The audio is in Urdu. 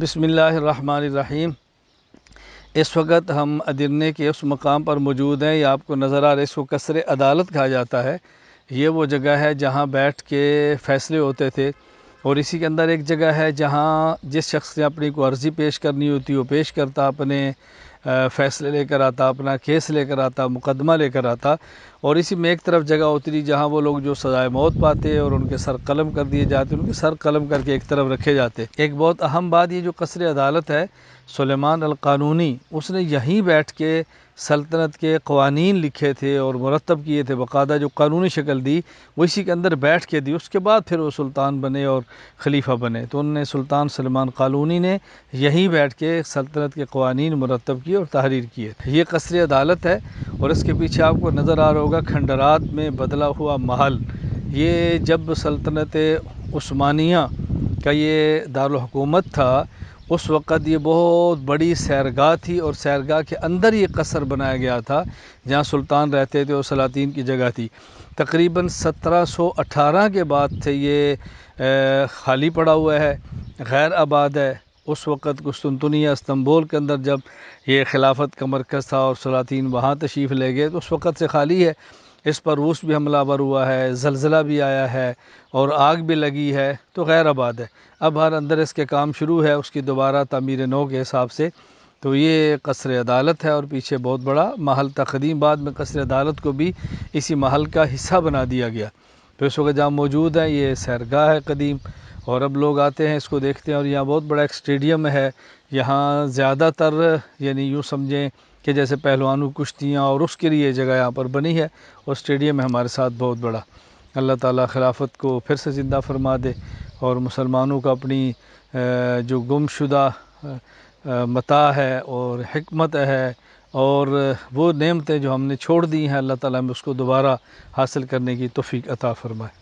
بسم اللہ الرحمن الرحیم۔ اس وقت ہم ادرنے کے اس مقام پر موجود ہیں، یہ آپ کو نظر آ رہا ہے، اس کو قصر عدالت کہا جاتا ہے۔ یہ وہ جگہ ہے جہاں بیٹھ کے فیصلے ہوتے تھے، اور اسی کے اندر ایک جگہ ہے جہاں جس شخص نے اپنی کو عرضی پیش کرنی ہوتی وہ پیش کرتا، اپنے فیصلے لے کر آتا، اپنا کیس لے کر آتا، مقدمہ لے کر آتا۔ اور اسی میں ایک طرف جگہ ہوتی تھی جہاں وہ لوگ جو سزائے موت پاتے اور ان کے سر قلم کر دیے جاتے، ان کے سر قلم کر کے ایک طرف رکھے جاتے۔ ایک بہت اہم بات، یہ جو قصر عدالت ہے، سلیمان القانونی اس نے یہیں بیٹھ کے سلطنت کے قوانین لکھے تھے اور مرتب کیے تھے، باقاعدہ جو قانونی شکل دی وہ اسی کے اندر بیٹھ کے دی۔ اس کے بعد پھر وہ سلطان بنے اور خلیفہ بنے، تو انہوں نے سلطان سلیمان قانونی نے یہیں بیٹھ کے سلطنت کے قوانین مرتب کیے اور تحریر کیے۔ یہ قصر عدالت ہے، اور اس کے پیچھے آپ کو نظر آ رہا ہوگا کھنڈرات میں بدلا ہوا محل۔ یہ جب سلطنت عثمانیہ کا یہ دارالحکومت تھا، اس وقت یہ بہت بڑی سیرگاہ تھی، اور سیرگاہ کے اندر یہ قصر بنایا گیا تھا جہاں سلطان رہتے تھے اور سلاطین کی جگہ تھی۔ تقریباً 1718 کے بعد سے یہ خالی پڑا ہوا ہے، غیر آباد ہے۔ اس وقت قسطنطنیہ استنبول کے اندر جب یہ خلافت کا مرکز تھا اور سلاطین وہاں تشریف لے گئے، تو اس وقت سے خالی ہے۔ اس پر روس بھی حملہ آور ہوا ہے، زلزلہ بھی آیا ہے اور آگ بھی لگی ہے، تو غیر آباد ہے۔ اب ہر اندر اس کے کام شروع ہے، اس کی دوبارہ تعمیر نو کے حساب سے۔ تو یہ قصر عدالت ہے، اور پیچھے بہت بڑا محل تھا قدیم، بعد میں قصر عدالت کو بھی اسی محل کا حصہ بنا دیا گیا۔ تو اس وقت جہاں موجود ہے یہ سیرگاہ ہے قدیم، اور اب لوگ آتے ہیں اس کو دیکھتے ہیں۔ اور یہاں بہت بڑا ایک اسٹیڈیم ہے، یہاں زیادہ تر یعنی یوں سمجھیں کہ جیسے پہلوانوں کشتیاں، اور اس کے لیے جگہ یہاں پر بنی ہے، اور اسٹیڈیم ہے ہمارے ساتھ بہت بڑا۔ اللہ تعالیٰ خلافت کو پھر سے زندہ فرما دے، اور مسلمانوں کو اپنی جو گم شدہ متاع ہے اور حکمت ہے اور وہ نعمتیں جو ہم نے چھوڑ دی ہیں، اللہ تعالیٰ ہمیں اس کو دوبارہ حاصل کرنے کی توفیق عطا فرمائے۔